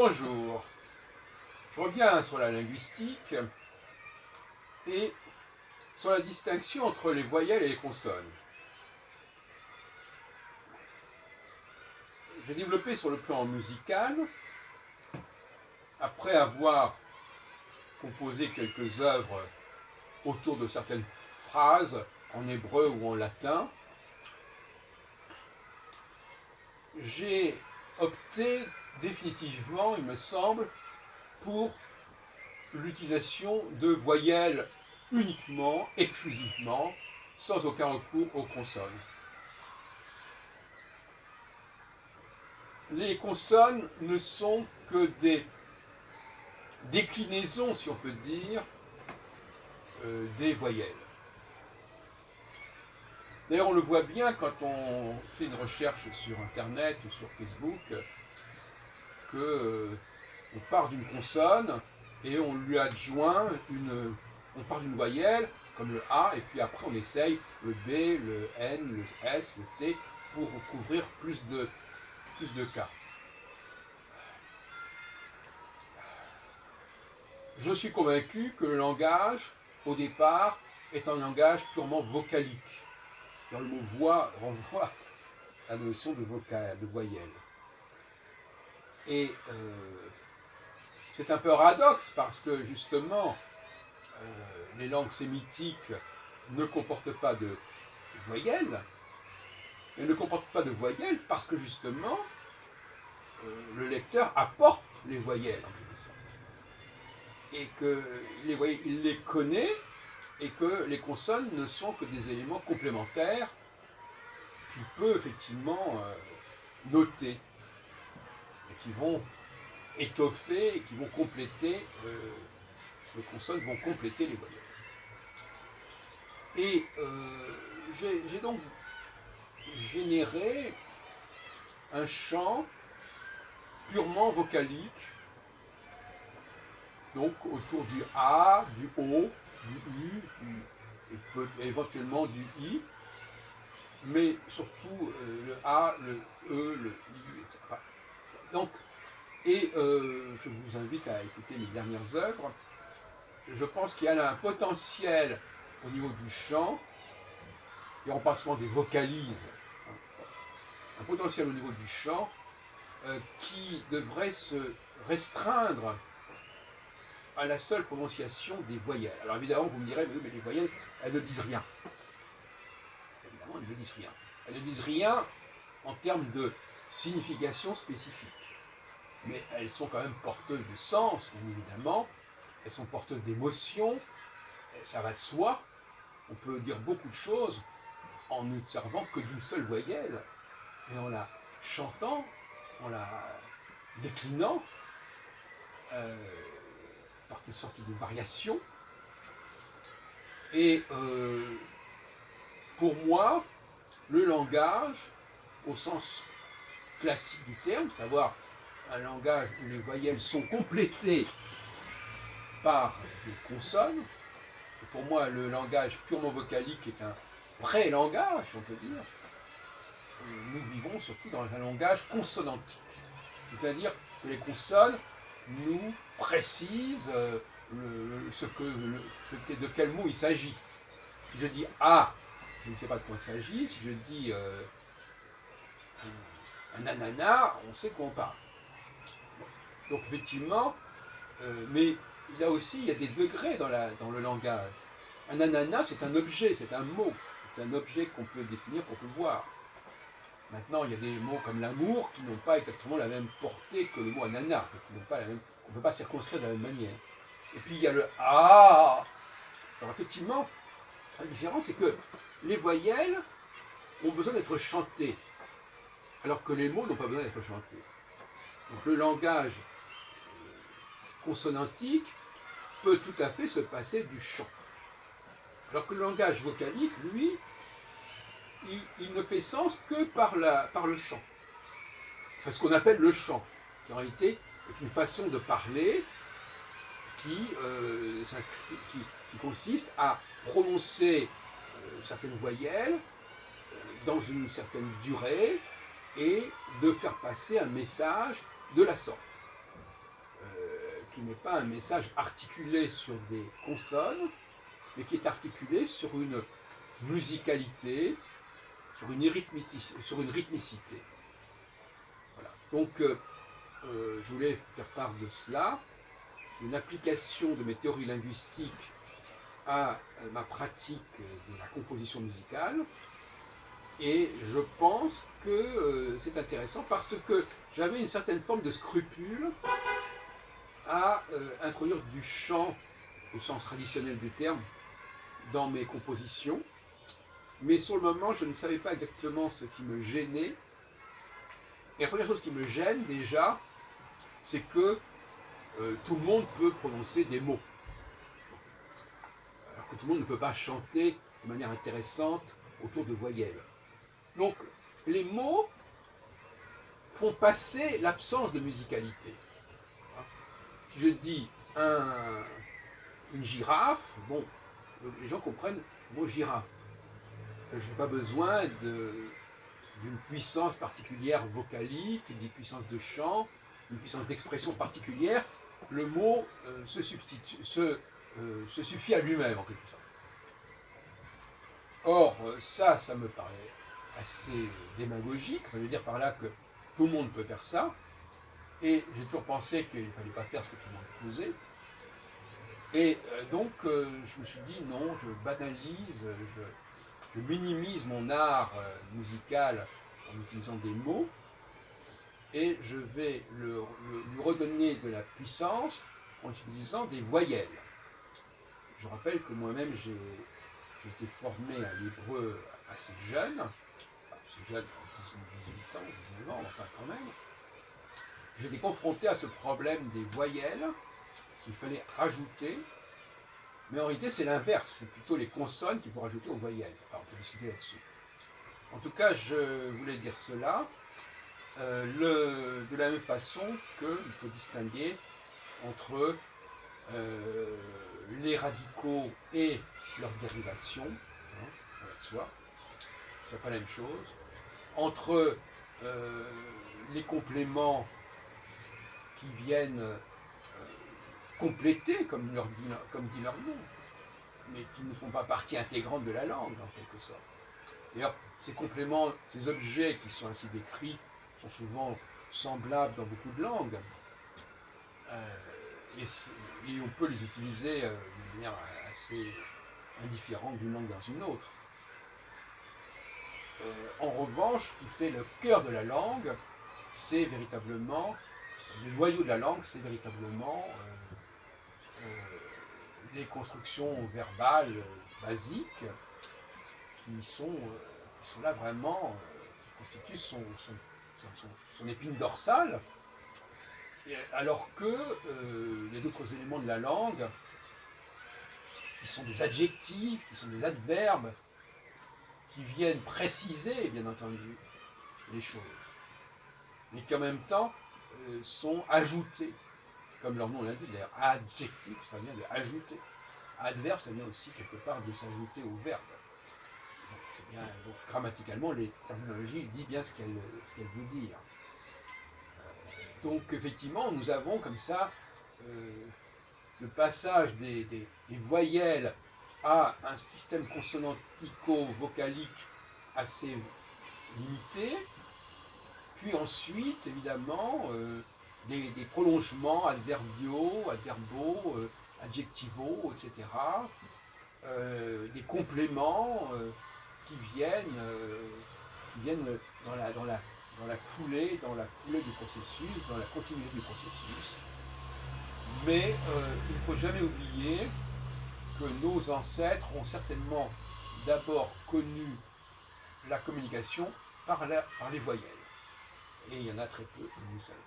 Bonjour, je reviens sur la linguistique et sur la distinction entre les voyelles et les consonnes. J'ai développé sur le plan musical, après avoir composé quelques œuvres autour de certaines phrases en hébreu ou en latin, j'ai opté définitivement, il me semble, pour l'utilisation de voyelles uniquement, exclusivement, sans aucun recours aux consonnes. Les consonnes ne sont que des déclinaisons, si on peut dire, des voyelles. D'ailleurs, on le voit bien quand on fait une recherche sur Internet ou sur Facebook, que on part d'une consonne et on lui adjoint on part d'une voyelle comme le A et puis après on essaye le B, le N, le S, le T pour couvrir plus de cas. Je suis convaincu que le langage, au départ, est un langage purement vocalique. Le mot voix renvoie à la notion de voyelle. Et c'est un peu paradoxe parce que justement, les langues sémitiques ne comportent pas de voyelles. Elles ne comportent pas de voyelles parce que justement, le lecteur apporte les voyelles en quelque sorte. Et qu'il les connaît et que les consonnes ne sont que des éléments complémentaires qu'il peut effectivement noter et qui vont étoffer et qui vont compléter, les consonnes vont compléter les voyelles. Et j'ai donc généré un champ purement vocalique, donc autour du A, du O, du U, et éventuellement du I, mais surtout le A, le E, le I, etc. Enfin, donc, je vous invite à écouter mes dernières œuvres. Je pense qu'il y a un potentiel au niveau du chant, et on parle souvent des vocalises, un potentiel au niveau du chant qui devrait se restreindre à la seule prononciation des voyelles. Alors évidemment, vous me direz, mais les voyelles, elles ne disent rien. Évidemment, elles ne disent rien. Elles ne disent rien en termes de signification spécifique. Mais elles sont quand même porteuses de sens, bien évidemment. Elles sont porteuses d'émotions. Ça va de soi. On peut dire beaucoup de choses en ne servant que d'une seule voyelle. Et en la chantant, en la déclinant, par toutes sortes de variations. Et pour moi, le langage, au sens classique du terme, savoir un langage où les voyelles sont complétées par des consonnes, et pour moi, le langage purement vocalique est un pré-langage, on peut dire. Nous vivons surtout dans un langage consonantique. C'est-à-dire que les consonnes nous précisent de quel mot il s'agit. Si je dis A, je ne sais pas de quoi il s'agit. Si je dis un ananas, on sait de quoi on parle. Donc effectivement, mais là aussi, il y a des degrés dans le langage. Un ananas, c'est un objet, c'est un mot. C'est un objet qu'on peut définir, qu'on peut voir. Maintenant, il y a des mots comme l'amour qui n'ont pas exactement la même portée que le mot ananas, qui n'ont pas la même, qu'on ne peut pas circonscrire de la même manière. Et puis il y a le A. Alors effectivement, la différence, c'est que les voyelles ont besoin d'être chantées, alors que les mots n'ont pas besoin d'être chantés. Donc le langage consonantique peut tout à fait se passer du chant. Alors que le langage vocalique, lui, il ne fait sens que par le chant. Enfin, ce qu'on appelle le chant, qui en réalité est une façon de parler qui consiste à prononcer certaines voyelles dans une certaine durée et de faire passer un message de la sorte. qui n'est pas un message articulé sur des consonnes, mais qui est articulé sur une musicalité, sur une rythmicité. Voilà. Donc, je voulais faire part de cela, une application de mes théories linguistiques à ma pratique de la composition musicale. Et je pense que c'est intéressant parce que j'avais une certaine forme de scrupule à introduire du chant, au sens traditionnel du terme, dans mes compositions. Mais sur le moment, je ne savais pas exactement ce qui me gênait. Et la première chose qui me gêne déjà, c'est que tout le monde peut prononcer des mots. Alors que tout le monde ne peut pas chanter de manière intéressante autour de voyelles. Donc, les mots font passer l'absence de musicalité. Si je dis une girafe, bon, les gens comprennent le mot girafe. Je n'ai pas besoin d'une puissance particulière vocalique, d'une puissance de chant, d'une puissance d'expression particulière. Le mot se suffit à lui-même, en quelque sorte. Or, ça me paraît assez démagogique. Je veux dire par là que tout le monde peut faire ça. Et j'ai toujours pensé qu'il ne fallait pas faire ce que tout le monde faisait. Et donc, je me suis dit, non, je banalise, je minimise mon art musical en utilisant des mots, et je vais lui redonner de la puissance en utilisant des voyelles. Je rappelle que moi-même, j'ai été formé à l'hébreu assez jeune, assez jeune, 18 ans, 19 ans, enfin quand même. J'ai été confronté à ce problème des voyelles qu'il fallait rajouter, mais en réalité c'est l'inverse, c'est plutôt les consonnes qu'il faut rajouter aux voyelles. Enfin, on peut discuter là-dessus. En tout cas, je voulais dire cela, de la même façon qu'il faut distinguer entre les radicaux et leurs dérivations, hein, ça va de soi, c'est pas la même chose, entre les compléments qui viennent compléter, comme dit leur nom, mais qui ne font pas partie intégrante de la langue, en quelque sorte. D'ailleurs, ces compléments, ces objets qui sont ainsi décrits, sont souvent semblables dans beaucoup de langues, et on peut les utiliser de manière assez indifférente d'une langue dans une autre. En revanche, ce qui fait le cœur de la langue, c'est véritablement, le noyau de la langue, c'est véritablement les constructions verbales basiques qui sont là vraiment, qui constituent son épine dorsale, alors que il y a d'autres éléments de la langue qui sont des adjectifs, qui sont des adverbes, qui viennent préciser, bien entendu, les choses, mais qui en même temps sont ajoutés, comme leur nom l'indique. D'ailleurs, adjectif, ça vient de ajouter. Adverbe, ça vient aussi quelque part de s'ajouter au verbe. Donc, grammaticalement, les terminologies disent bien ce qu'elles veulent dire. Donc effectivement, nous avons comme ça le passage des voyelles à un système consonantico-vocalique assez limité, puis ensuite, évidemment, des prolongements adverbiaux, adverbaux, adjectivaux, etc., des compléments qui viennent dans la foulée du processus, dans la continuité du processus. Mais il ne faut jamais oublier que nos ancêtres ont certainement d'abord connu la communication par les voyelles. Et il y en a très peu, vous le savez.